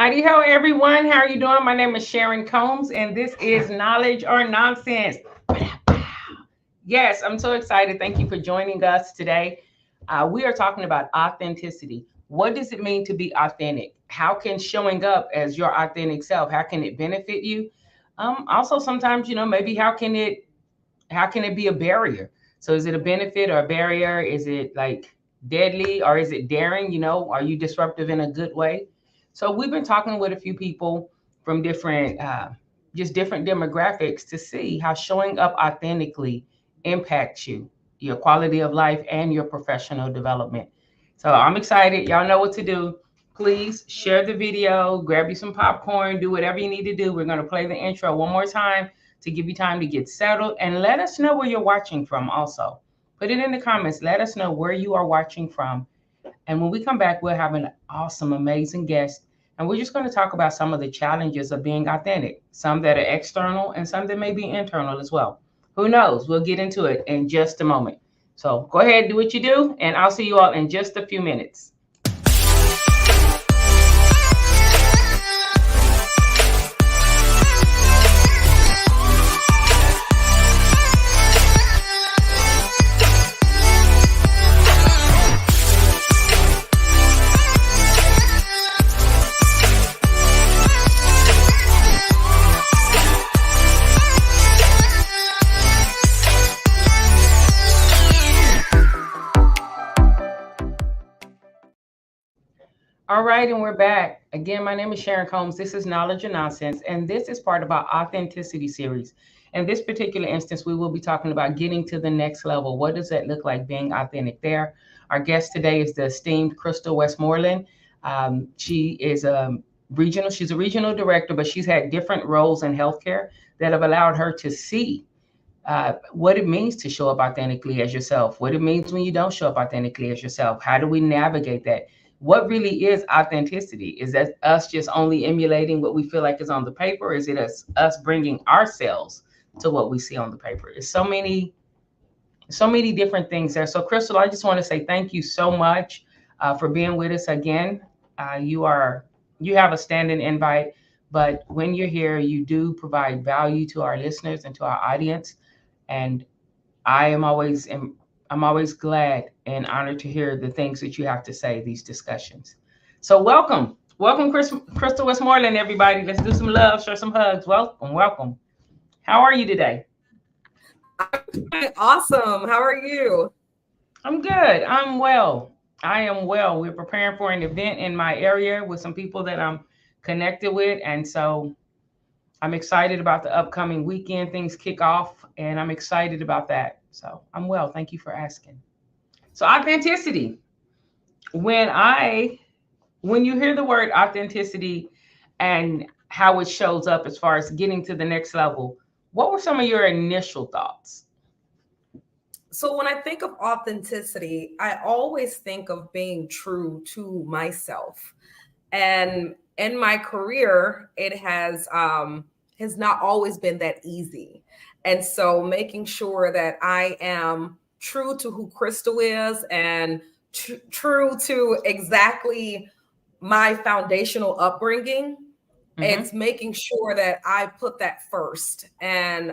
Heidi ho, everyone. How are you doing? My name is Sharon Combs, and this is Knowledge or Nonsense. Yes, I'm so excited. Thank you for joining us today. We are talking about authenticity. What does it mean to be authentic? How can showing up as your authentic self, how can it benefit you? Also, sometimes, maybe how can it be a barrier? So is it a benefit or a barrier? Is it like deadly or is it daring? Are you disruptive in a good way? So we've been talking with a few people from just different demographics to see how showing up authentically impacts you, your quality of life, and your professional development. So I'm excited. Y'all know what to do. Please share the video, grab you some popcorn, do whatever you need to do. We're going to play the intro one more time to give you time to get settled, and let us know where you're watching from also. Put it in the comments. Let us know where you are watching from. And when we come back, we'll have an awesome, amazing guest. And we're just going to talk about some of the challenges of being authentic, some that are external and some that may be internal as well. Who knows? We'll get into it in just a moment. So go ahead, do what you do, and I'll see you all in just a few minutes. All right, and we're back. Again, my name is Sharon Combs. This is Knowledge and Nonsense, and this is part of our authenticity series. In this particular instance, we will be talking about getting to the next level. What does that look like being authentic there? Our guest today is the esteemed Crystal Westmoreland. She's a regional director, but she's had different roles in healthcare that have allowed her to see what it means to show up authentically as yourself, what it means when you don't show up authentically as yourself. How do we navigate that? What really is authenticity? Is that us just only emulating what we feel like is on the paper? Or is it us bringing ourselves to what we see on the paper? It's so many different things there. So Crystal, I just want to say thank you so much for being with us again. You have a standing invite, but when you're here, you do provide value to our listeners and to our audience. And I am always I'm always glad and honored to hear the things that you have to say, these discussions. So welcome, Crystal Westmoreland, everybody. Let's do some love, share some hugs. Welcome. How are you today? Awesome. How are you? I'm good. I'm well. I am well. We're preparing for an event in my area with some people that I'm connected with, and so I'm excited about the upcoming weekend. Things kick off, and I'm excited about that. So I'm well. Thank you for asking. So authenticity. When I when you hear the word authenticity and how it shows up as far as getting to the next level, what were some of your initial thoughts? So, when I think of authenticity, I always think of being true to myself. And in my career, it has not always been that easy. And so, making sure that I am true to who Crystal is and true to exactly my foundational upbringing. Mm-hmm. It's making sure that I put that first. And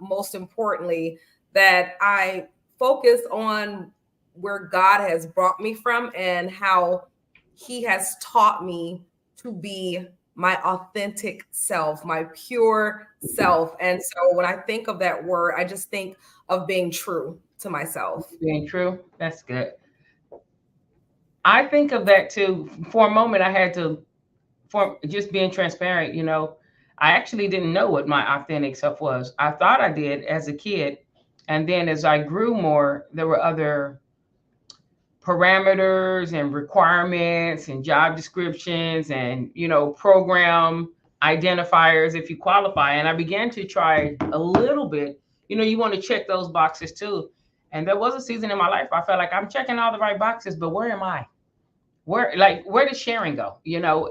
most importantly, that I focus on where God has brought me from and how He has taught me to be my authentic self, my pure self. And so when I think of that word, I just think of being true to myself. Being true, that's good. I think of that too. For a moment, I had to, for just being transparent, I actually didn't know what my authentic self was. I thought I did as a kid. And then as I grew more, there were other parameters and requirements and job descriptions and program identifiers if you qualify, and I began to try a little bit. You want to check those boxes too, and there was a season in my life I felt like I'm checking all the right boxes, but where am I? Where does sharing go?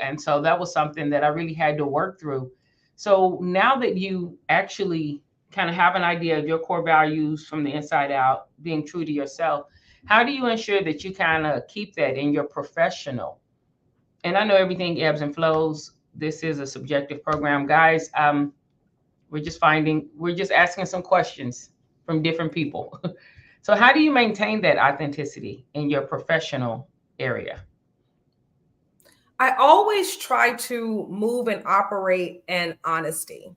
And so that was something that I really had to work through. So now that you actually kind of have an idea of your core values from the inside out, being true to yourself, how do you ensure that you kind of keep that in your professional? And I know everything ebbs and flows, this is a subjective program, guys. We're just asking some questions from different people. So how do you maintain that authenticity in your professional area? I always try to move and operate in honesty.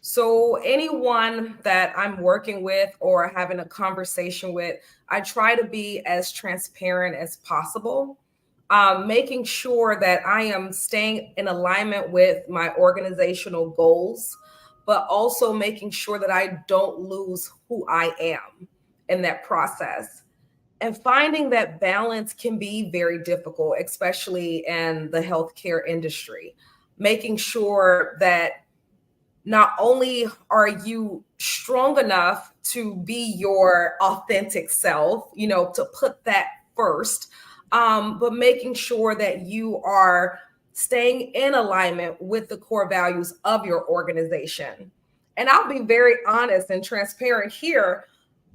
So anyone that I'm working with or having a conversation with, I try to be as transparent as possible, making sure that I am staying in alignment with my organizational goals, but also making sure that I don't lose who I am in that process. And finding that balance can be very difficult, especially in the healthcare industry. Making sure that not only are you strong enough to be your authentic self, to put that first, but making sure that you are staying in alignment with the core values of your organization. And I'll be very honest and transparent here.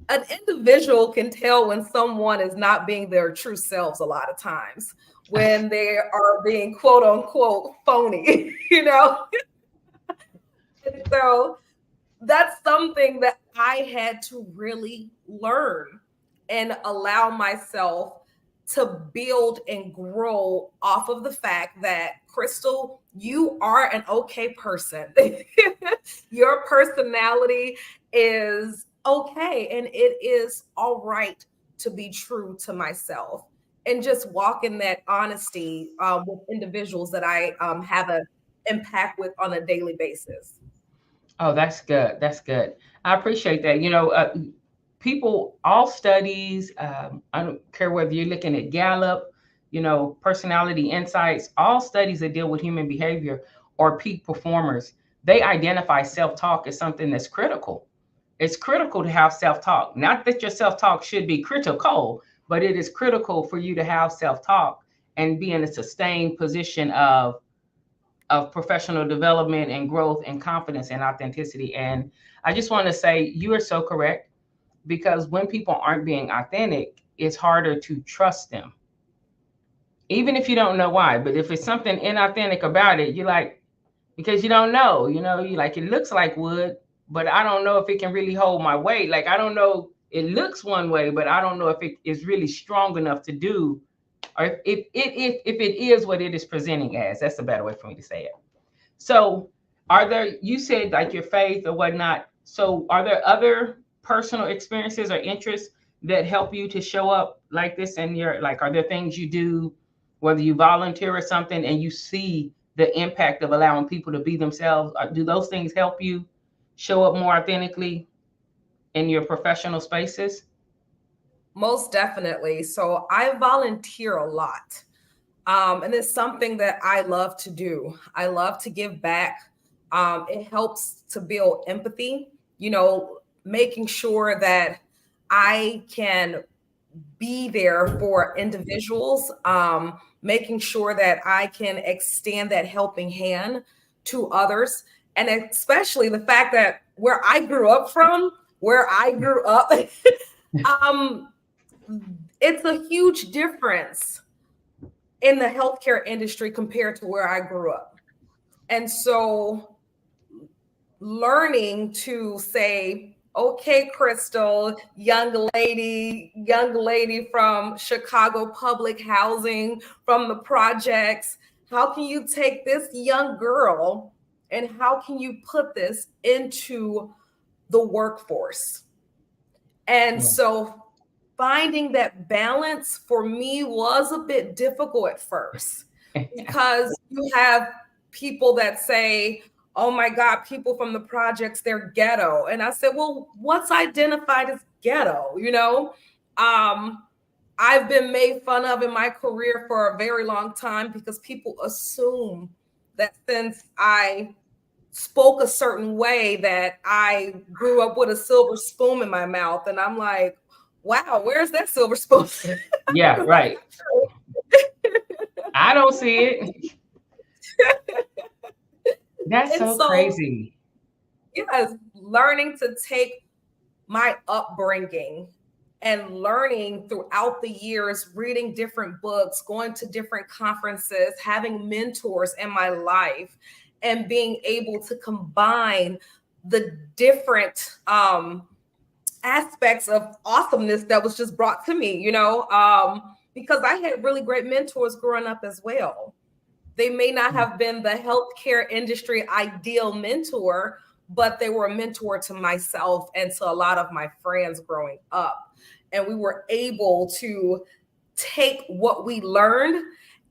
An individual can tell when someone is not being their true selves a lot of times, when they are being quote unquote phony, And so that's something that I had to really learn and allow myself to build and grow off of the fact that, Crystal, you are an okay person. Your personality is okay, and it is all right to be true to myself and just walk in that honesty with individuals that I have an impact with on a daily basis. Oh, that's good. That's good. I appreciate that. People, all studies, I don't care whether you're looking at Gallup, personality insights, all studies that deal with human behavior or peak performers, they identify self-talk as something that's critical. It's critical to have self-talk. Not that your self-talk should be critical, but it is critical for you to have self-talk and be in a sustained position of professional development and growth and confidence and authenticity. And I just want to say you are so correct, because when people aren't being authentic, it's harder to trust them, even if you don't know why. But if it's something inauthentic about it, you're like, because you don't know, you like, it looks like wood, but I don't know if it can really hold my weight. Like, I don't know, it looks one way, but I don't know if it is really strong enough to do, or if it is what it is presenting as. That's a better way for me to say it. So you said like your faith or whatnot. So are there other personal experiences or interests that help you to show up like this in your, like, are there things you do, whether you volunteer or something, and you see the impact of allowing people to be themselves? Do those things help you show up more authentically in your professional spaces? Most definitely. So I volunteer a lot. And it's something that I love to do. I love to give back. It helps to build empathy, making sure that I can be there for individuals, making sure that I can extend that helping hand to others. And especially the fact that where I grew up, it's a huge difference in the healthcare industry compared to where I grew up. And so learning to say, okay, Crystal, young lady from Chicago Public Housing, from the projects, how can you take this young girl and how can you put this into the workforce? And so finding that balance for me was a bit difficult at first, because you have people that say, oh my God, people from the projects, they're ghetto. And I said, well, what's identified as ghetto? I've been made fun of in my career for a very long time because people assume that since I spoke a certain way that I grew up with a silver spoon in my mouth. And I'm like, wow, where's that silver spoon? Yeah, right. I don't see it. That's so crazy. Yes, learning to take my upbringing and learning throughout the years, reading different books, going to different conferences, having mentors in my life, and being able to combine the different aspects of awesomeness that was just brought to me, because I had really great mentors growing up as well. They may not have been the healthcare industry ideal mentor, but they were a mentor to myself and to a lot of my friends growing up. And we were able to take what we learned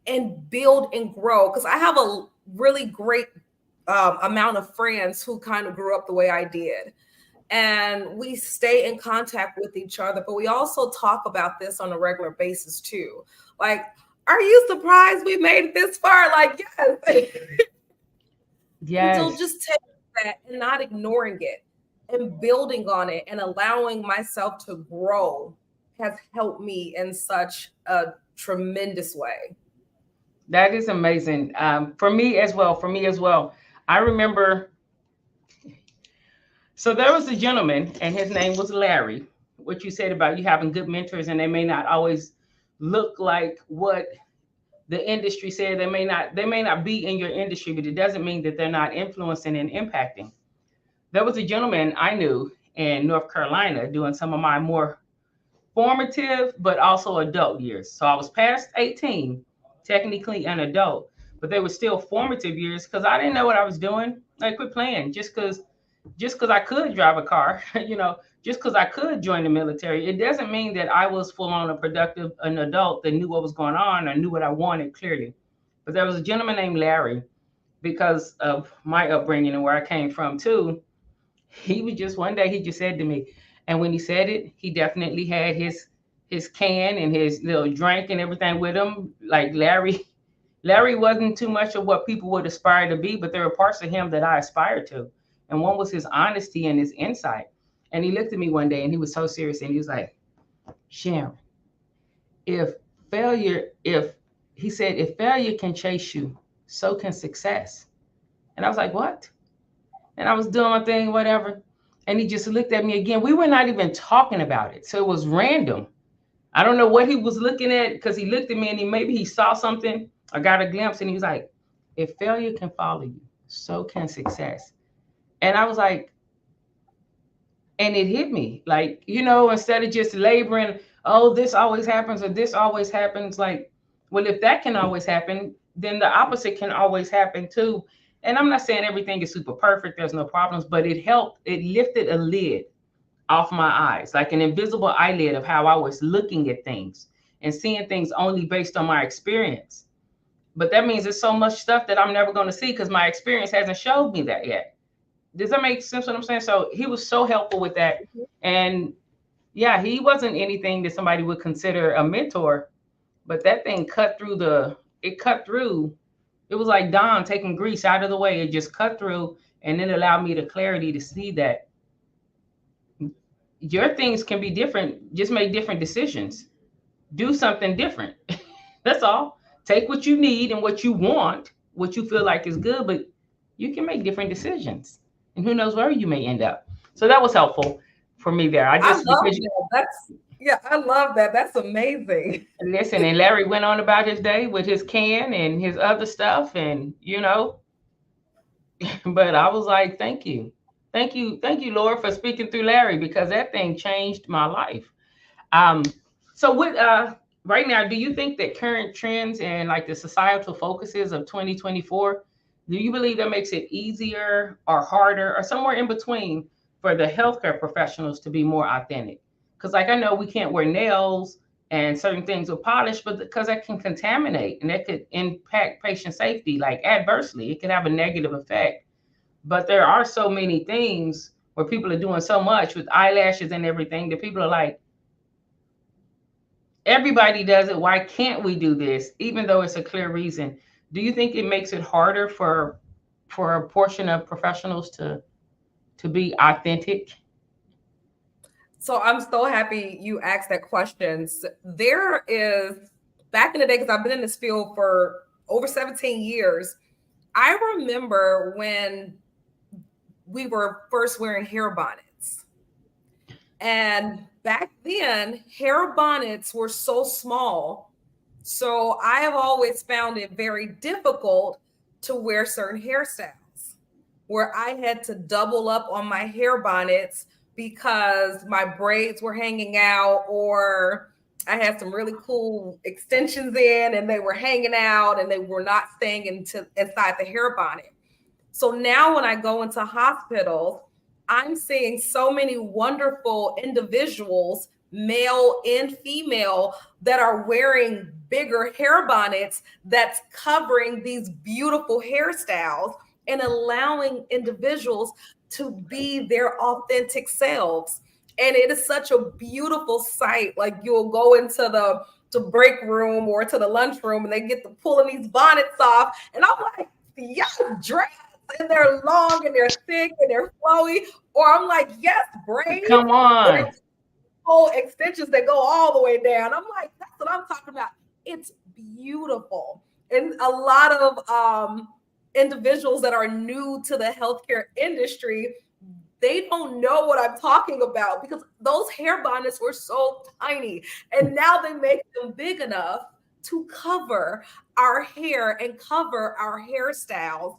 and build and grow. Because I have a really great amount of friends who kind of grew up the way I did. And we stay in contact with each other, but we also talk about this on a regular basis too. Like, are you surprised we made it this far? Like, yes. Yes. So just taking that and not ignoring it and building on it and allowing myself to grow has helped me in such a tremendous way. That is amazing. For me as well. I remember, so there was a gentleman and his name was Larry. What you said about you having good mentors and they may not always look like what the industry said. They may not be in your industry, but it doesn't mean that they're not influencing and impacting. There was a gentleman I knew in North Carolina doing some of my more formative, but also adult years. So I was past 18, technically an adult, but they were still formative years because I didn't know what I was doing. I quit playing just because I could drive a car, just because I could join the military. It doesn't mean that I was full on an adult that knew what was going on or knew what I wanted clearly. But there was a gentleman named Larry, because of my upbringing and where I came from too. He was just one day, he just said to me, and when he said it, he definitely had his can and his little drink and everything with him. Like Larry wasn't too much of what people would aspire to be, but there were parts of him that I aspired to. And one was his honesty and his insight. And he looked at me one day and he was so serious and he was like, Sharon, if he said, if failure can chase you, so can success. And I was like, what? And I was doing my thing, whatever. And he just looked at me again. We were not even talking about it. So it was random. I don't know what he was looking at because he looked at me and maybe he saw something or got a glimpse and he was like, if failure can follow you, so can success. And I was like, and it hit me like, instead of just laboring, oh, this always happens or this always happens. Like, well, if that can always happen, then the opposite can always happen too. And I'm not saying everything is super perfect. There's no problems, but it lifted a lid off my eyes, like an invisible eyelid of how I was looking at things and seeing things only based on my experience. But that means there's so much stuff that I'm never going to see because my experience hasn't showed me that yet. Does that make sense what I'm saying? So he was so helpful with that. And yeah, he wasn't anything that somebody would consider a mentor, but that thing cut through. It was like Dawn taking grease out of the way. It just cut through and then allowed me the clarity to see that your things can be different. Just make different decisions. Do something different. That's all. Take what you need and what you want, what you feel like is good, but you can make different decisions. And who knows where you may end up. So that was helpful for me there. I love that. I love that. That's amazing. Listen, and Larry went on about his day with his can and his other stuff, and but I was like, thank you, Lord, for speaking through Larry, because that thing changed my life. So with right now, do you think that current trends and like the societal focuses of 2024, do you believe that makes it easier or harder or somewhere in between for the healthcare professionals to be more authentic? Because like I know we can't wear nails and certain things with polish, but because that can contaminate and that could impact patient safety like adversely. It can have a negative effect. But there are so many things where people are doing so much with eyelashes and everything that people are like, everybody does it. Why can't we do this? Even though it's a clear reason. Do you think it makes it harder for a portion of professionals to be authentic? So I'm so happy you asked that question. There is, back in the day, because I've been in this field for over 17 years, I remember when we were first wearing hair bonnets. And back then, hair bonnets were so small. So I have always found it very difficult to wear certain hairstyles where I had to double up on my hair bonnets because my braids were hanging out, or I had some really cool extensions in and they were hanging out and they were not staying inside the hair bonnet. So now when I go into hospitals, I'm seeing so many wonderful individuals, male and female, that are wearing bigger hair bonnets that's covering these beautiful hairstyles and allowing individuals to be their authentic selves. And it is such a beautiful sight. Like, you'll go into the break room or to the lunchroom and they get to pulling these bonnets off. And I'm like, yes, dress. And they're long and they're thick and they're flowy. Or I'm like, yes, braids. Come on. Whole extensions that go all the way down. I'm like, that's what I'm talking about. It's beautiful. And a lot of individuals that are new to the healthcare industry, they don't know what I'm talking about because those hair bonnets were so tiny. And now they make them big enough to cover our hair and cover our hairstyles.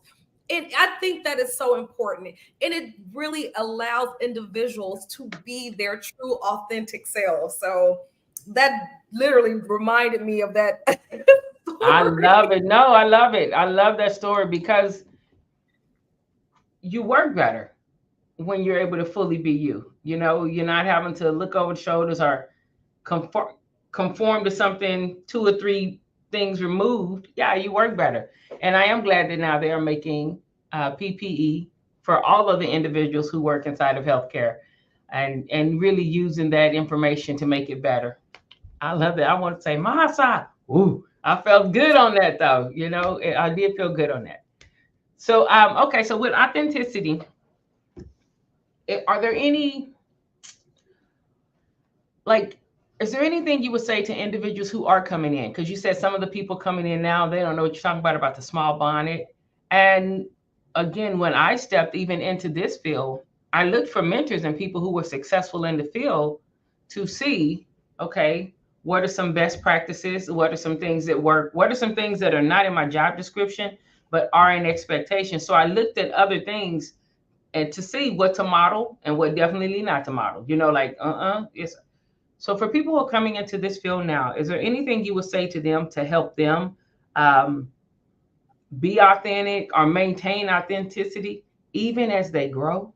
And I think that is so important. And it really allows individuals to be their true, authentic selves. So that literally reminded me of that. I love it. No, I love it. I love that story because you work better when you're able to fully be you. You know, you're not having to look over the shoulders or conform to something 2 or 3 things removed. Yeah, you work better. And I am glad that now they are making PPE for all of the individuals who work inside of healthcare and really using that information to make it better. I love it. I want to say, Mahasa. Ooh, I felt good on that though. You know, I did feel good on that. So, okay. So with authenticity, are there any, like, is there anything you would say to individuals who are coming in? Because you said some of the people coming in now, they don't know what you're talking about the small bonnet. And again, when I stepped even into this field, I looked for mentors and people who were successful in the field to see, okay, what are some best practices? What are some things that work? What are some things that are not in my job description, but are in expectation? So I looked at other things and to see what to model and what definitely not to model, you know, like, yes. So for people who are coming into this field now, is there anything you would say to them to help them be authentic or maintain authenticity even as they grow?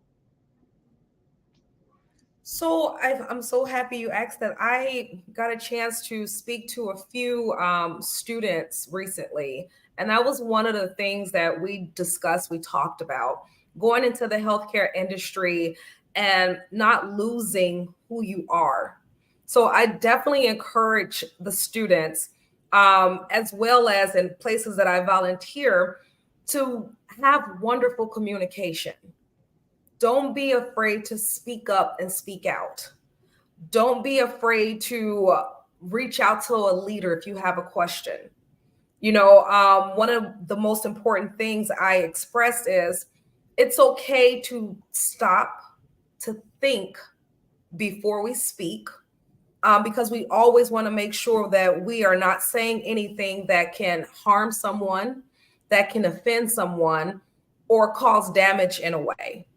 So I'm so happy you asked that. I got a chance to speak to a few students recently, and that was one of the things that we discussed, we talked about going into the healthcare industry and not losing who you are. So I definitely encourage the students, as well as in places that I volunteer, to have wonderful communication. Don't be afraid to speak up and speak out. Don't be afraid to reach out to a leader if you have a question. You know, one of the most important things I expressed is it's okay to stop, to think before we speak, because we always want to make sure that we are not saying anything that can harm someone, that can offend someone, or cause damage in a way.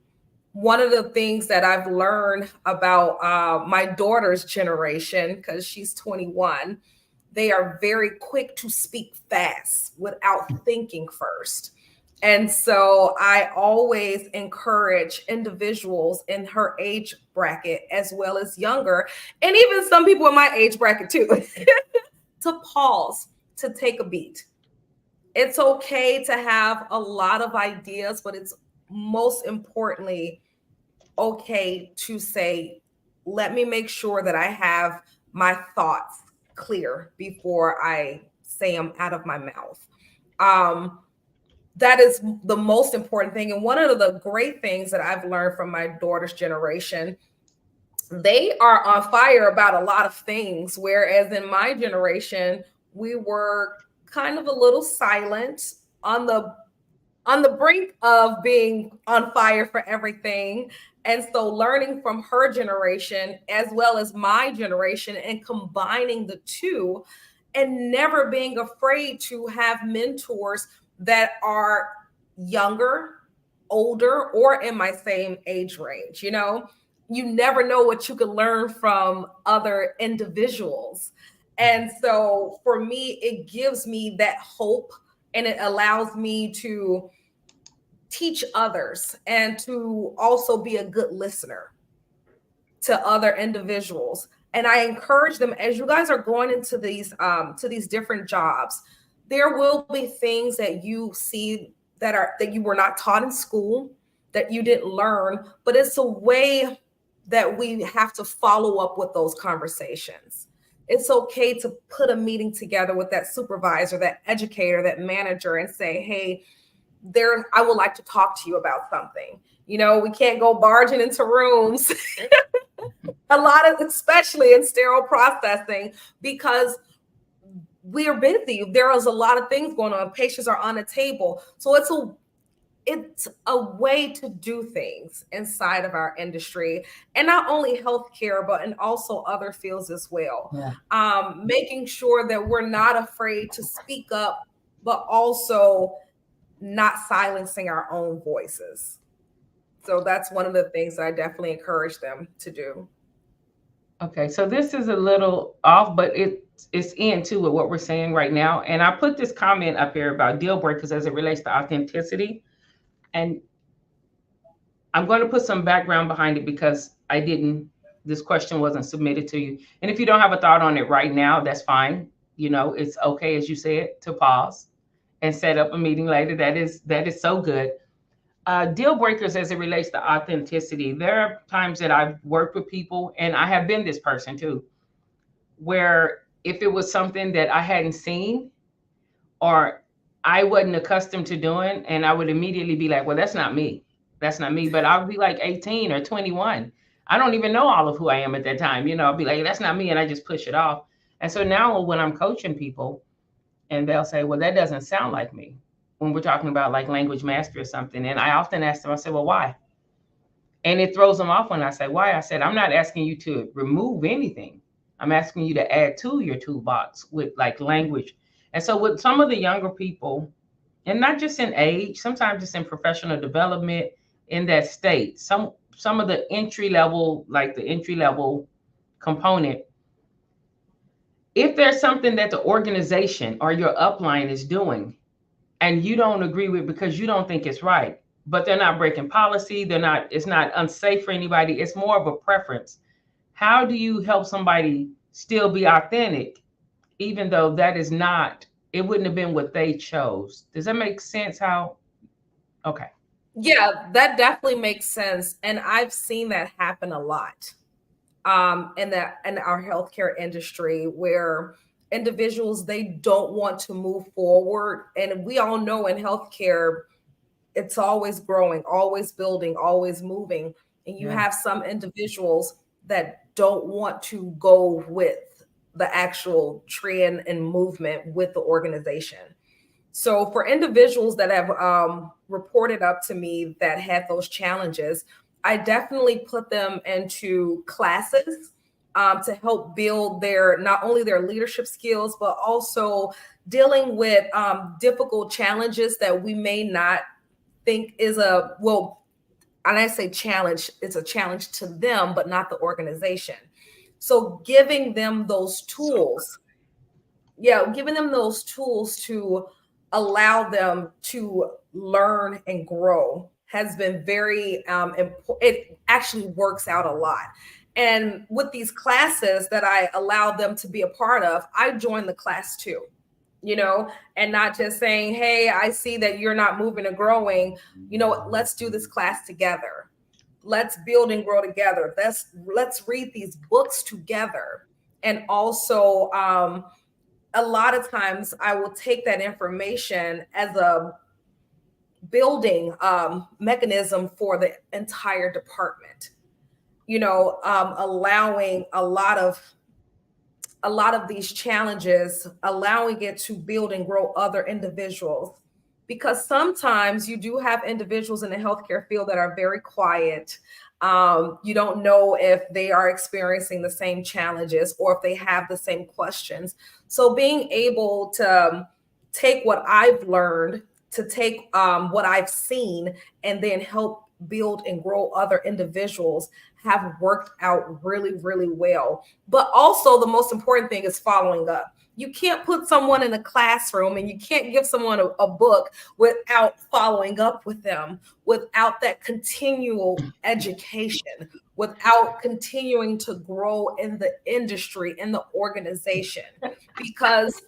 One of the things that I've learned about my daughter's generation, because she's 21, they are very quick to speak fast without thinking first. And so I always encourage individuals in her age bracket, as well as younger, and even some people in my age bracket too, to pause, to take a beat. It's okay to have a lot of ideas, but it's most importantly okay to say, let me make sure that I have my thoughts clear before I say them out of my mouth. That is the most important thing. And one of the great things that I've learned from my daughter's generation, they are on fire about a lot of things, whereas in my generation, we were kind of a little silent on the on the brink of being on fire for everything. And so learning from her generation as well as my generation and combining the two and never being afraid to have mentors that are younger, older, or in my same age range. You never know what you can learn from other individuals. And so for me, it gives me that hope and it allows me to teach others and to also be a good listener to other individuals. And I encourage them, as you guys are going into these different jobs, there will be things that you see that you were not taught in school, that you didn't learn, but it's a way that we have to follow up with those conversations. It's okay to put a meeting together with that supervisor, that educator, that manager, and say, hey, I would like to talk to you about something. We can't go barging into rooms a lot of, especially in sterile processing, because we are busy. There is a lot of things going on. Patients are on the table. So it's a way to do things inside of our industry, and not only healthcare, but in also other fields as well. Yeah. Making sure that we're not afraid to speak up, but also not silencing our own voices. So that's one of the things that I definitely encourage them to do. Okay, so this is a little off, but it's into with what we're saying right now. And I put this comment up here about deal breakers as it relates to authenticity. And I'm going to put some background behind it because this question wasn't submitted to you. And if you don't have a thought on it right now, that's fine. It's okay, as you said, to pause and set up a meeting later. That is so good. Deal breakers as it relates to authenticity. There are times that I've worked with people, and I have been this person too, where if it was something that I hadn't seen or I wasn't accustomed to doing, and I would immediately be like, well, that's not me. That's not me. But I'll be like 18 or 21. I don't even know all of who I am at that time. I'll be like, that's not me. And I just push it off. And so now when I'm coaching people and they'll say, well, that doesn't sound like me, when we're talking about like language mastery or something. And I often ask them, I say, well, why? And it throws them off when I say, why? I said, I'm not asking you to remove anything. I'm asking you to add to your toolbox with like language. And so with some of the younger people, and not just in age, sometimes it's in professional development in that state. Some of the entry level component, if there's something that the organization or your upline is doing and you don't agree with because you don't think it's right, but they're not breaking policy, it's not unsafe for anybody, it's more of a preference. How do you help somebody still be authentic, even though it wouldn't have been what they chose? Does that make sense? Okay. Yeah, that definitely makes sense. And I've seen that happen a lot in our healthcare industry, where individuals, they don't want to move forward. And we all know in healthcare, it's always growing, always building, always moving. And you have some individuals that don't want to go with the actual trend and movement with the organization. So for individuals that have reported up to me that had those challenges, I definitely put them into classes to help build not only their leadership skills, but also dealing with difficult challenges that we may not think is and I say challenge, it's a challenge to them, but not the organization. So giving them those tools, giving them those tools to allow them to learn and grow has been very important. It actually works out a lot. And with these classes that I allow them to be a part of, I join the class too, and not just saying, hey, I see that you're not moving and growing. Let's do this class together. Let's build and grow together. Let's read these books together. And also, a lot of times I will take that information as a building mechanism for the entire department, allowing a lot of these challenges, allowing it to build and grow other individuals, because sometimes you do have individuals in the healthcare field that are very quiet. You don't know if they are experiencing the same challenges or if they have the same questions. So being able to take what I've learned, to take what I've seen, and then help build and grow other individuals have worked out really, really well. But also the most important thing is following up. You can't put someone in a classroom and you can't give someone a book without following up with them, without that continual education, without continuing to grow in the industry, in the organization, because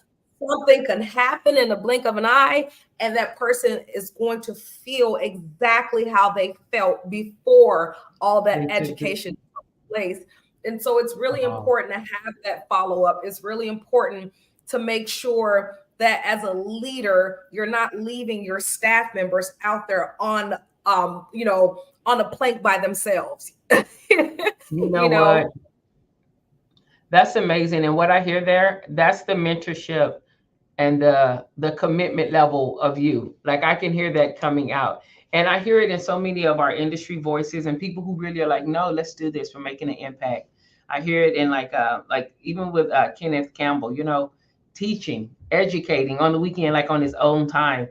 something can happen in the blink of an eye and that person is going to feel exactly how they felt before all that education took place. And so it's really important to have that follow-up. It's really important to make sure that as a leader, you're not leaving your staff members out there on on a plank by themselves. You know what? That's amazing. And what I hear there, that's the mentorship and the commitment level of you. Like I can hear that coming out. And I hear it in so many of our industry voices and people who really are like, no, let's do this. We're making an impact. I hear it in like even with Kenneth Campbell, teaching, educating on the weekend, like on his own time.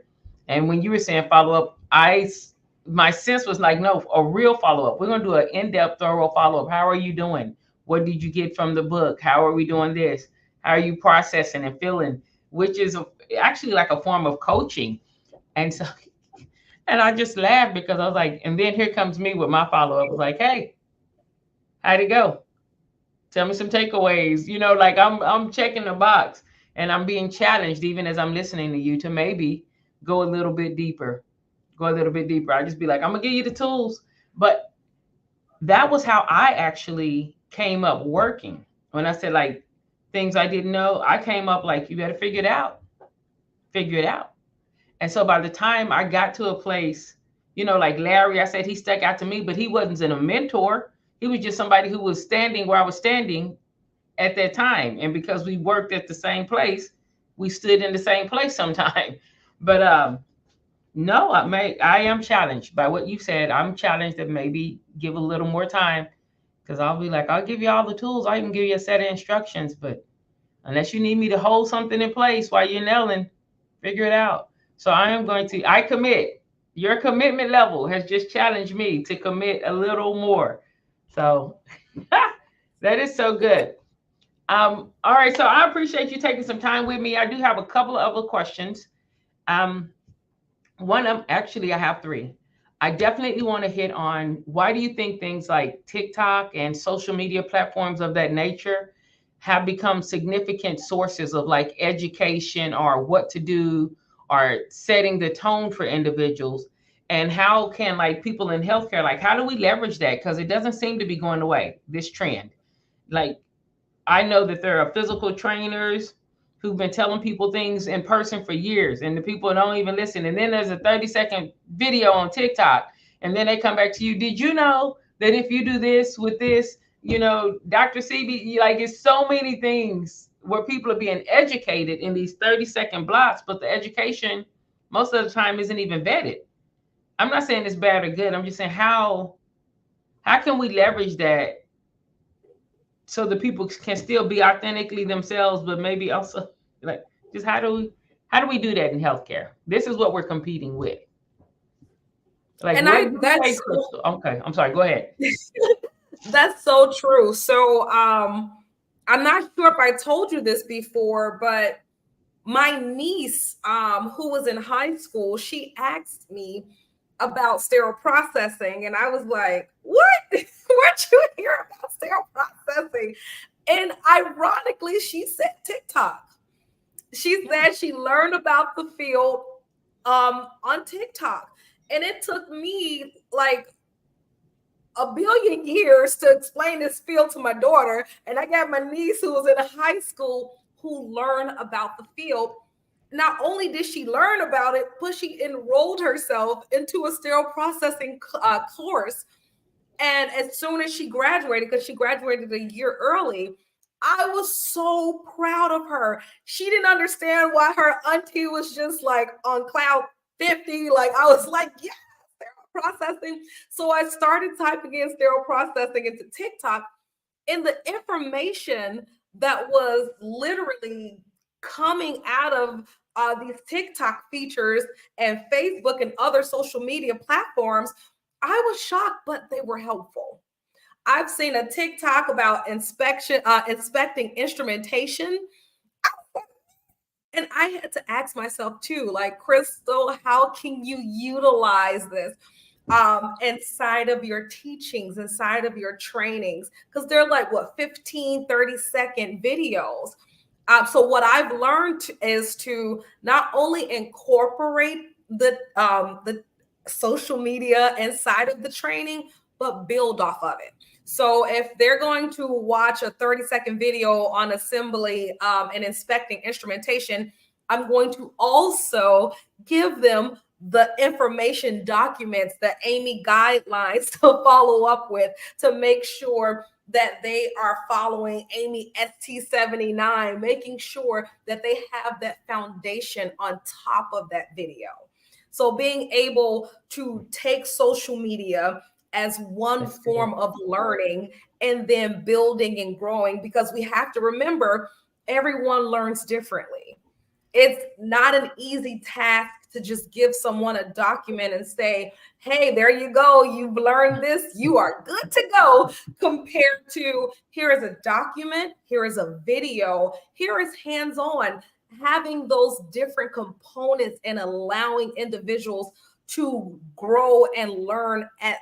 And when you were saying follow up, my sense was like, no, a real follow up. We're going to do an in-depth, thorough follow up. How are you doing? What did you get from the book? How are we doing this? How are you processing and feeling? Which is actually like a form of coaching. And so, and I just laughed because I was like, and then here comes me with my follow-up. I was like, hey, how'd it go? Tell me some takeaways. Like I'm checking the box and I'm being challenged even as I'm listening to you to maybe go a little bit deeper. I just be like, I'm gonna give you the tools. But that was how I actually came up working. When I said like things I didn't know, I came up like, you better figure it out. And so by the time I got to a place, like Larry, I said he stuck out to me, but he wasn't a mentor. He was just somebody who was standing where I was standing at that time. And because we worked at the same place, we stood in the same place sometime. But no, I am challenged by what you said. I'm challenged to maybe give a little more time, because I'll be like, I'll give you all the tools. I even give you a set of instructions, but unless you need me to hold something in place while you're nailing, figure it out. So I commit. Your commitment level has just challenged me to commit a little more. So that is so good. All right. So I appreciate you taking some time with me. I do have a couple of other questions. Actually, I have three. I definitely want to hit on, why do you think things like TikTok and social media platforms of that nature have become significant sources of like education or what to do or setting the tone for individuals? And how can like people in healthcare, like how do we leverage that? Because it doesn't seem to be going away, this trend. Like I know that there are physical trainers who've been telling people things in person for years, and the people don't even listen. And then there's a 30-second video on TikTok, and then they come back to you. Did you know that if you do this with this, Dr. Sebi, like it's so many things where people are being educated in these 30-second blocks, but the education most of the time isn't even vetted. I'm not saying it's bad or good. I'm just saying how can we leverage that so the people can still be authentically themselves, but maybe also like just how do we do that in healthcare? This is what we're competing with. Like, okay, I'm sorry. Go ahead. That's so true. So I'm not sure if I told you this before, but my niece, who was in high school, she asked me about sterile processing, and I was like, "What? Where'd you hear about sterile processing?" And ironically, she said TikTok. She said she learned about the field on TikTok, and it took me like a billion years to explain this field to my daughter. And I got my niece who was in high school who learned about the field. Not only did she learn about it, but she enrolled herself into a sterile processing course. And as soon as she graduated, because she graduated a year early, I was so proud of her. She didn't understand why her auntie was just like on cloud 50. Like, I was like, yeah, sterile processing. So I started typing in sterile processing into TikTok, and the information that was literally coming out of these TikTok features and Facebook and other social media platforms, I was shocked, but they were helpful. I've seen a TikTok about inspecting instrumentation. And I had to ask myself too, like, Crystal, how can you utilize this inside of your teachings, inside of your trainings? Because they're like, what, 15, 30-second videos. So what I've learned is to not only incorporate the social media inside of the training, but build off of it. So if they're going to watch a 30-second video on assembly and inspecting instrumentation, I'm going to also give them the information documents, the AAMI guidelines to follow up with, to make sure that they are following AAMI ST79, making sure that they have that foundation on top of that video. So being able to take social media as one form of learning and then building and growing, because we have to remember everyone learns differently. It's not an easy task to just give someone a document and say, hey, there you go, you've learned this, you are good to go, compared to here is a document, here is a video, here is hands-on. Having those different components and allowing individuals to grow and learn at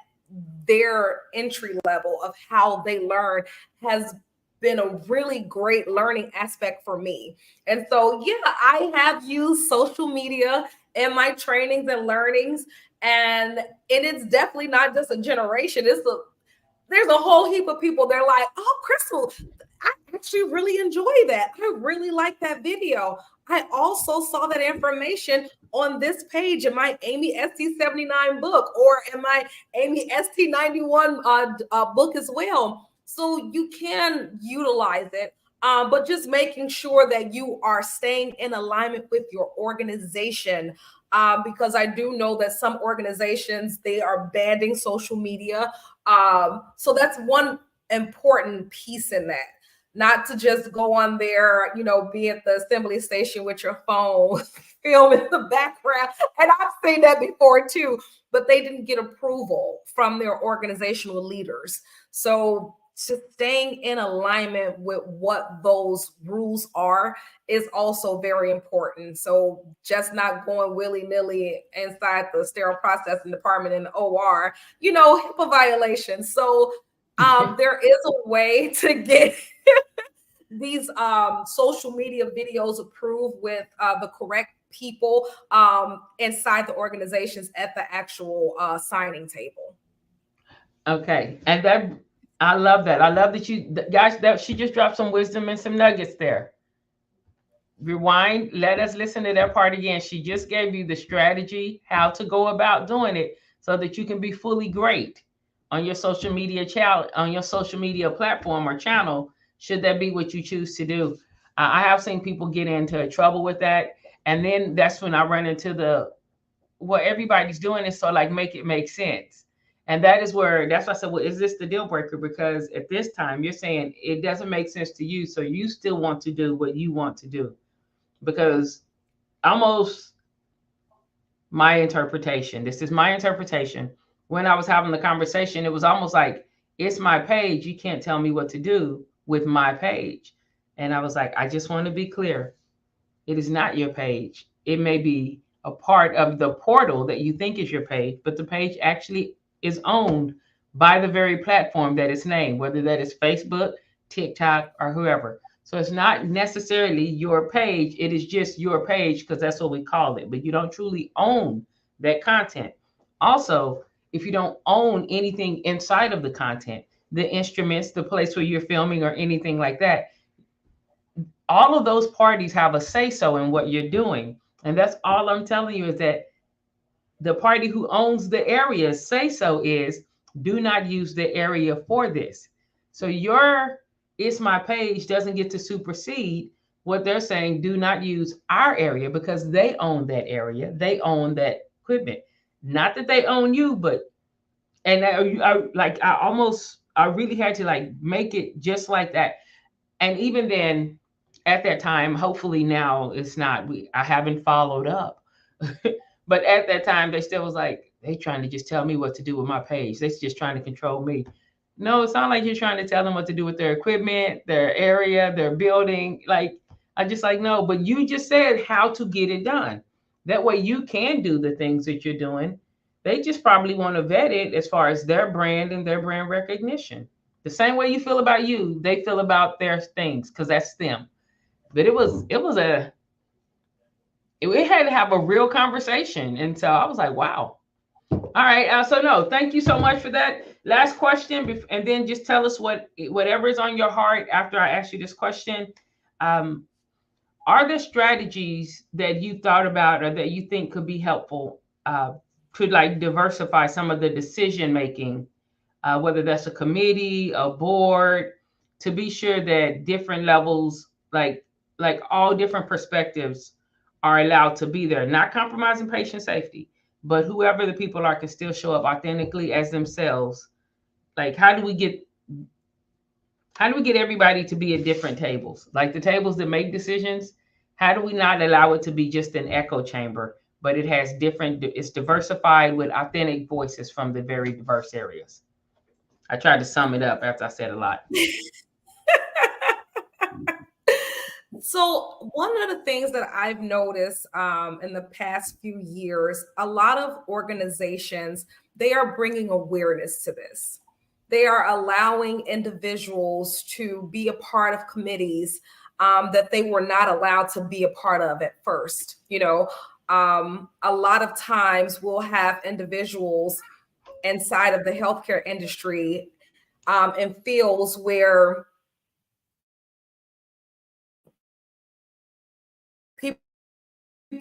their entry level of how they learn has been a really great learning aspect for me. And so, yeah, I have used social media in my trainings and learnings, and it is definitely not just a generation. There's a whole heap of people. They're like, oh, Crystal, I actually really enjoy that. I really like that video. I also saw that information on this page in my AAMI ST79 book, or in my AAMI ST91 book as well. So you can utilize it, but just making sure that you are staying in alignment with your organization, because I do know that some organizations, they are banning social media. So that's one important piece in that. Not to just go on there, be at the assembly station with your phone, film in the background. And I've seen that before too, but they didn't get approval from their organizational leaders. So just staying in alignment with what those rules are is also very important. So just not going willy-nilly inside the sterile processing department in the OR, HIPAA violations. So there is a way to get these social media videos approved with the correct people inside the organizations at the actual signing table. Okay. And I love that. I love that you guys, that she just dropped some wisdom and some nuggets there. Rewind. Let us listen to that part again. She just gave you the strategy, how to go about doing it so that you can be fully great on your social media on your social media platform or channel, should that be what you choose to do. I have seen people get into trouble with that. And then that's when I run into what everybody's doing is so like, make it make sense. And that's why I said, well, is this the deal breaker? Because at this time you're saying it doesn't make sense to you. So you still want to do what you want to do. Because almost my interpretation, this is my interpretation. When I was having the conversation, it was almost like, it's my page. You can't tell me what to do with my page. And I was like, I just want to be clear. It is not your page. It may be a part of the portal that you think is your page, but the page actually is owned by the very platform that it's named, whether that is Facebook, TikTok, or whoever. So it's not necessarily your page. It is just your page because that's what we call it. But you don't truly own that content. Also, if you don't own anything inside of the content, the instruments, the place where you're filming or anything like that, all of those parties have a say-so in what you're doing. And that's all I'm telling you, is that the party who owns the area say-so is, do not use the area for this. So your It's My Page doesn't get to supersede what they're saying, do not use our area because they own that area. They own that equipment. Not that they own you, but and I really had to like make it just like that. And even then, at that time, hopefully now it's not. I haven't followed up, but at that time they still was like they trying to just tell me what to do with my page. They're just trying to control me. No, it's not like you're trying to tell them what to do with their equipment, their area, their building. Like I just like no, but you just said how to get it done. That way you can do the things that you're doing. They just probably want to vet it as far as their brand and their brand recognition. The same way you feel about you, they feel about their things because that's them. But it had to have a real conversation, and so I was like, wow. All right. So no, thank you so much for that. Last question, and then just tell us whatever is on your heart after I ask you this question. Um, are there strategies that you thought about or that you think could be helpful to like diversify some of the decision making, whether that's a committee, a board, to be sure that different levels, like all different perspectives, are allowed to be there, not compromising patient safety, but whoever the people are can still show up authentically as themselves. Like, how do we get everybody to be at different tables, like the tables that make decisions? How do we not allow it to be just an echo chamber, but it's diversified with authentic voices from the very diverse areas? I tried to sum it up after I said a lot. So one of the things that I've noticed in the past few years, a lot of organizations, they are bringing awareness to this. They are allowing individuals to be a part of committees that they were not allowed to be a part of at first. A lot of times we'll have individuals inside of the healthcare industry in fields where people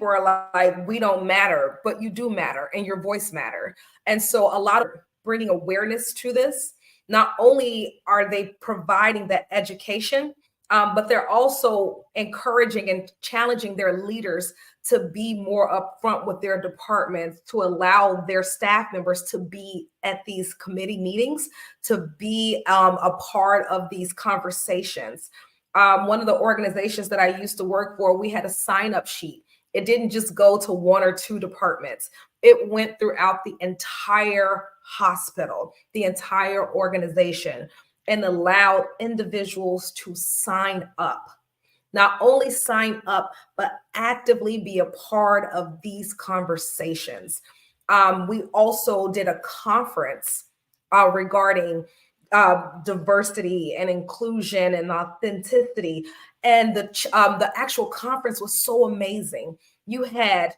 are like, we don't matter, but you do matter and your voice matter. And so a lot of bringing awareness to this, not only are they providing that education, but they're also encouraging and challenging their leaders to be more upfront with their departments, to allow their staff members to be at these committee meetings, to be a part of these conversations. One of the organizations that I used to work for, we had a sign-up sheet. It didn't just go to one or two departments. It went throughout the entire hospital, the entire organization, and allowed individuals to sign up. Not only sign up, but actively be a part of these conversations. We also did a conference regarding diversity and inclusion and authenticity. And the actual conference was so amazing. You had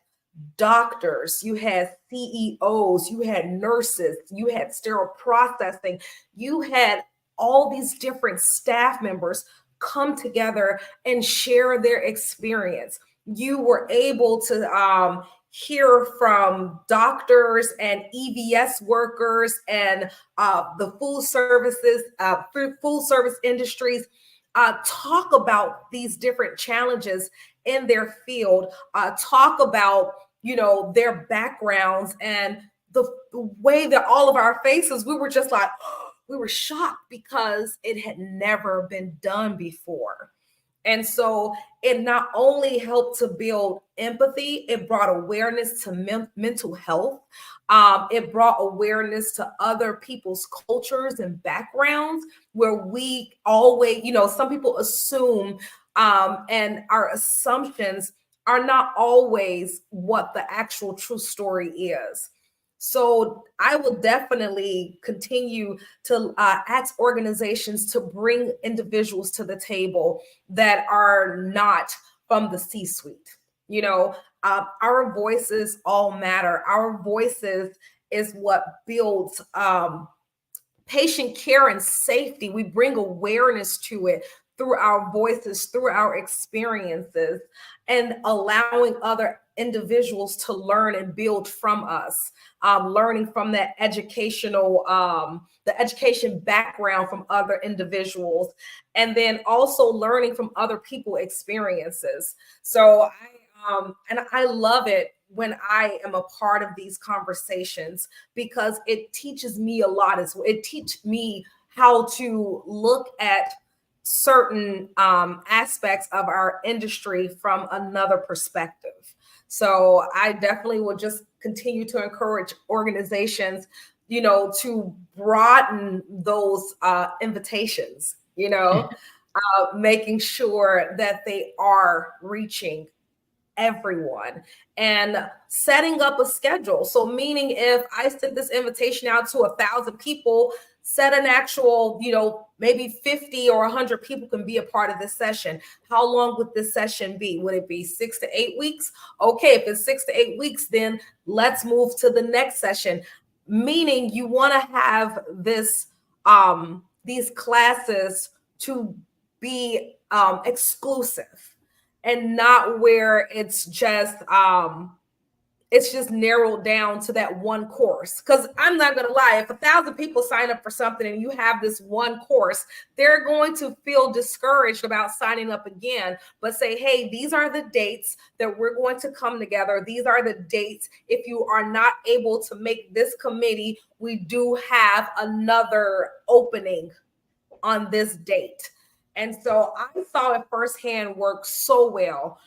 doctors, you had CEOs, you had nurses, you had sterile processing, you had all these different staff members come together and share their experience. You were able to hear from doctors and EVS workers and the food service industries talk about these different challenges in their field, talk about their backgrounds and the way that all of our faces, we were just like, we were shocked because it had never been done before. And so it not only helped to build empathy, it brought awareness to mental health. It brought awareness to other people's cultures and backgrounds where we always, some people assume and our assumptions are not always what the actual true story is. So I will definitely continue to ask organizations to bring individuals to the table that are not from the C-suite. Our voices all matter. Our voices is what builds patient care and safety. We bring awareness to it through our voices, through our experiences, and allowing other individuals to learn and build from us, learning from that educational, the education background from other individuals, and then also learning from other people's experiences. So and I love it when I am a part of these conversations, because it teaches me a lot as well. It teaches me how to look at certain aspects of our industry from another perspective. So I definitely will just continue to encourage organizations, to broaden those invitations, making sure that they are reaching everyone and setting up a schedule. So meaning if I sent this invitation out to 1,000 people, set an actual, maybe 50 or 100 people can be a part of this session. How long would this session be? Would it be 6 to 8 weeks? Okay, if it's 6 to 8 weeks, then let's move to the next session. Meaning you want to have this, these classes to be exclusive, and not where it's just narrowed down to that one course. Because I'm not going to lie, if 1,000 people sign up for something and you have this one course, they're going to feel discouraged about signing up again. But say, hey, these are the dates that we're going to come together. These are the dates. If you are not able to make this committee, we do have another opening on this date. And so I saw it firsthand work so well.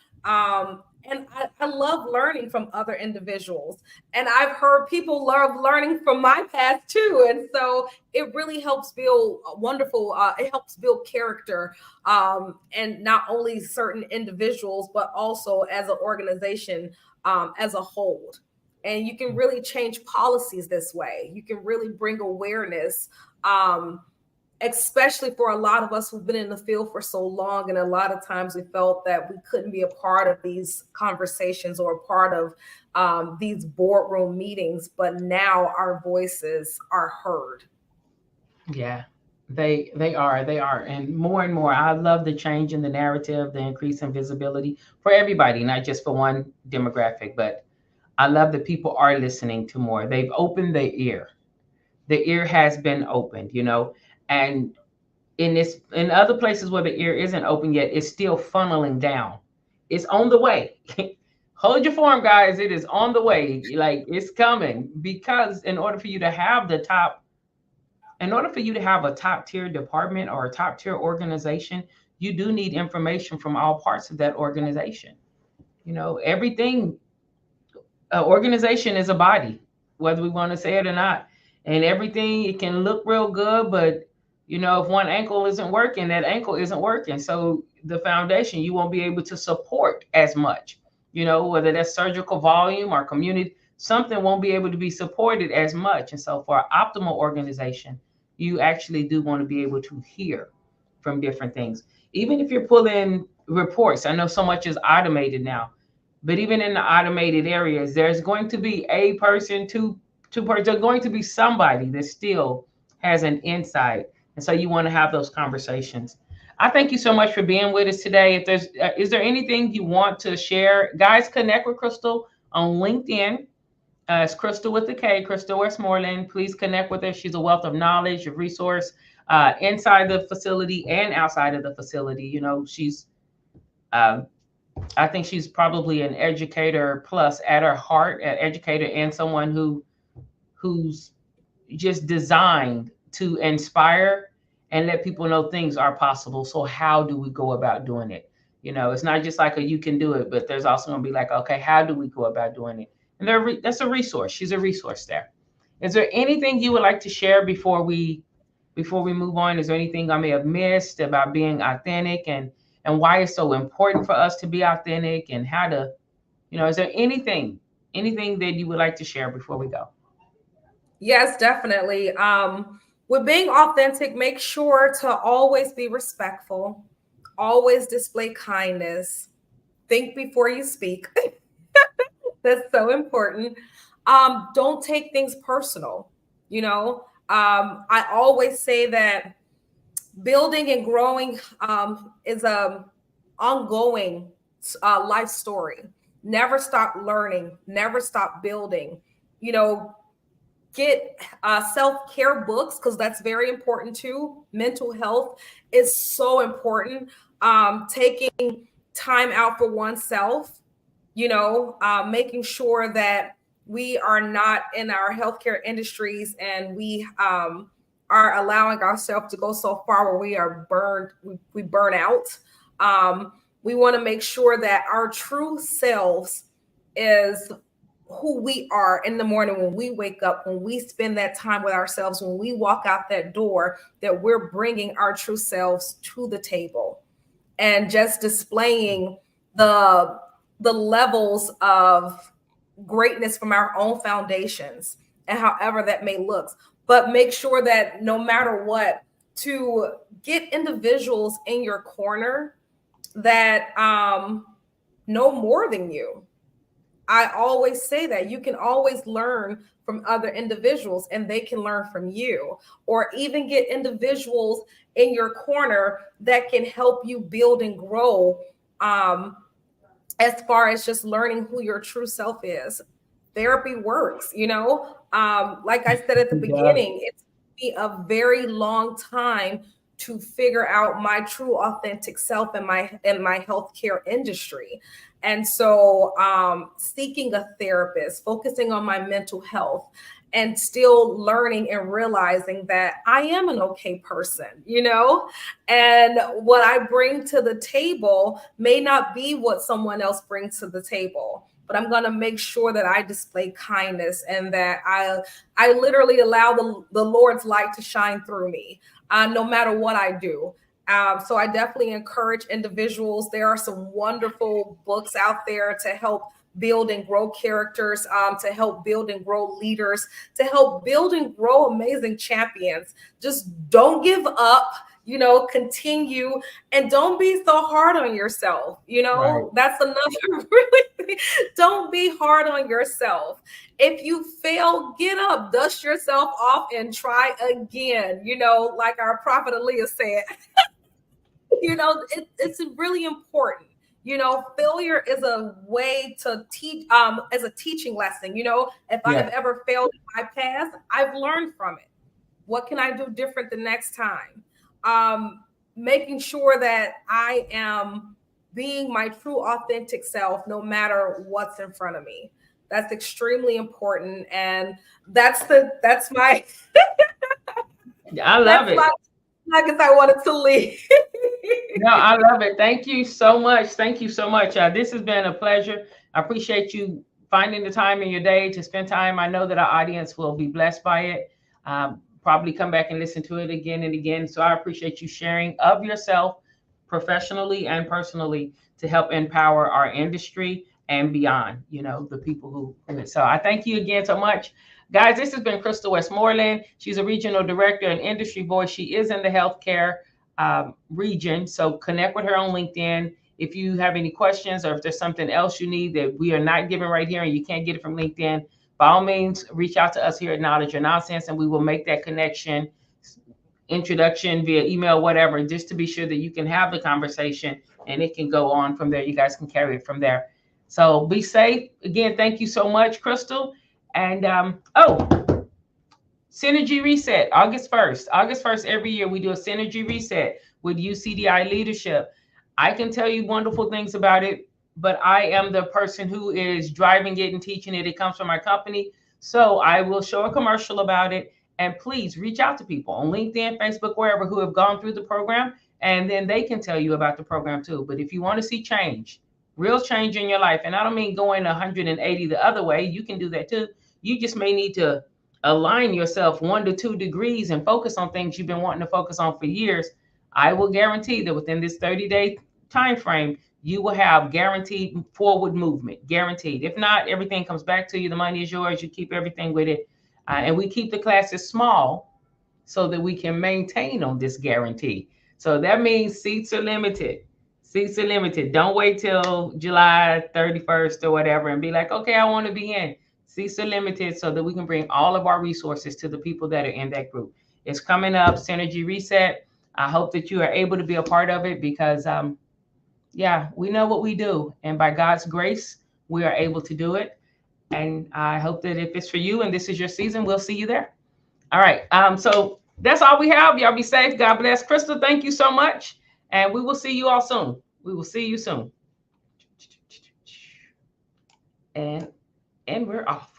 And I love learning from other individuals. And I've heard people love learning from my past too. And so it really helps build it helps build character, and not only certain individuals, but also as an organization as a whole. And you can really change policies this way. You can really bring awareness, especially for a lot of us who've been in the field for so long. And a lot of times we felt that we couldn't be a part of these conversations or a part of these boardroom meetings, but now our voices are heard. Yeah, they are. And more. I love the change in the narrative, the increase in visibility for everybody, not just for one demographic, but I love that people are listening to more. They've opened their ear. The ear has been opened, and in other places where the ear isn't open yet, it's still funneling down. It's on the way. Hold your form, guys. It is on the way. Like, it's coming, because in order for you to have a top tier department or a top tier organization, you do need information from all parts of that organization. Everything, organization is a body, whether we want to say it or not. And everything, it can look real good, but if one ankle isn't working, that ankle isn't working. So the foundation, you won't be able to support as much, whether that's surgical volume or community, something won't be able to be supported as much. And so for optimal organization, you actually do want to be able to hear from different things. Even if you're pulling reports, I know so much is automated now, but even in the automated areas, there's going to be a person, two persons, there's going to be somebody that still has an insight. And so you want to have those conversations. I thank you so much for being with us today. If there's, is there anything you want to share? Guys, connect with Crystal on LinkedIn. It's Crystal with a K, Crystal Westmoreland. Please connect with her. She's a wealth of knowledge, of resource, inside the facility and outside of the facility. She's, I think she's probably an educator plus at her heart, an educator and someone who's just designed to inspire and let people know things are possible. So how do we go about doing it? It's not just like you can do it, but there's also going to be like, okay, how do we go about doing it? And that's a resource. She's a resource there. Is there anything you would like to share before we move on? Is there anything I may have missed about being authentic and why it's so important for us to be authentic, and how to, is there anything that you would like to share before we go? Yes, definitely. With being authentic, make sure to always be respectful, always display kindness, think before you speak. That's so important. Don't take things personal. I always say that building and growing is a ongoing life story. Never stop learning, never stop building. You know, get self-care books, because that's very important too. Mental health is so important. Taking time out for oneself, making sure that we are not in our healthcare industries and we are allowing ourselves to go so far where we are burned, we burn out. We want to make sure that our true selves is who we are in the morning when we wake up, when we spend that time with ourselves, when we walk out that door, that we're bringing our true selves to the table and just displaying the levels of greatness from our own foundations and however that may look. But make sure that no matter what, to get individuals in your corner that know more than you. I always say that you can always learn from other individuals and they can learn from you, or even get individuals in your corner that can help you build and grow as far as just learning who your true self is. Therapy works, like I said at the beginning, it's a very long time to figure out my true authentic self in my healthcare industry. And so seeking a therapist, focusing on my mental health, and still learning and realizing that I am an okay person, and what I bring to the table may not be what someone else brings to the table, but I'm going to make sure that I display kindness and that I literally allow the Lord's light to shine through me, no matter what I do. So I definitely encourage individuals. There are some wonderful books out there to help build and grow characters, to help build and grow leaders, to help build and grow amazing champions. Just don't give up, continue, and don't be so hard on yourself. Right. That's another really thing. Don't be hard on yourself. If you fail, get up, dust yourself off, and try again. Like our prophet Aaliyah said. It's really important. Failure is a way to teach, as a teaching lesson. If I have ever failed in my past, I've learned from it. What can I do different the next time? Making sure that I am being my true authentic self, no matter what's in front of me. That's extremely important. And that's my, I love it. Nuggets I wanted to leave. No, I love it. Thank you so much. Thank you so much. This has been a pleasure. I appreciate you finding the time in your day to spend time. I know that our audience will be blessed by it. Probably come back and listen to it again and again. So I appreciate you sharing of yourself professionally and personally to help empower our industry and beyond, the people who do it. So I thank you again so much. Guys, this has been Crystal Westmoreland. She's a regional director and industry voice. She is in the healthcare region. So connect with her on LinkedIn. If you have any questions or if there's something else you need that we are not giving right here and you can't get it from LinkedIn, by all means, reach out to us here at Knowledge or Nonsense and we will make that connection, introduction via email, whatever, just to be sure that you can have the conversation and it can go on from there. You guys can carry it from there. So be safe. Again, thank you so much, Crystal. And Synergy Reset, August 1st. August 1st, every year we do a Synergy Reset with UCDI leadership. I can tell you wonderful things about it, but I am the person who is driving it and teaching it. It comes from my company. So I will show a commercial about it. And please reach out to people on LinkedIn, Facebook, wherever, who have gone through the program. And then they can tell you about the program too. But if you want to see change, real change in your life, and I don't mean going 180 the other way, you can do that too. You just may need to align yourself 1 to 2 degrees and focus on things you've been wanting to focus on for years. I will guarantee that within this 30-day time frame, you will have guaranteed forward movement, guaranteed. If not, everything comes back to you. The money is yours. You keep everything with it. And we keep the classes small so that we can maintain on this guarantee. So that means seats are limited. Seats are limited. Don't wait till July 31st or whatever and be like, okay, I want to be in. Seats are limited so that we can bring all of our resources to the people that are in that group. It's coming up, Synergy Reset. I hope that you are able to be a part of it because, yeah, we know what we do. And by God's grace, we are able to do it. And I hope that if it's for you and this is your season, we'll see you there. All right. So that's all we have. Y'all be safe. God bless. Crystal, thank you so much. And we will see you all soon. We will see you soon. And we're off.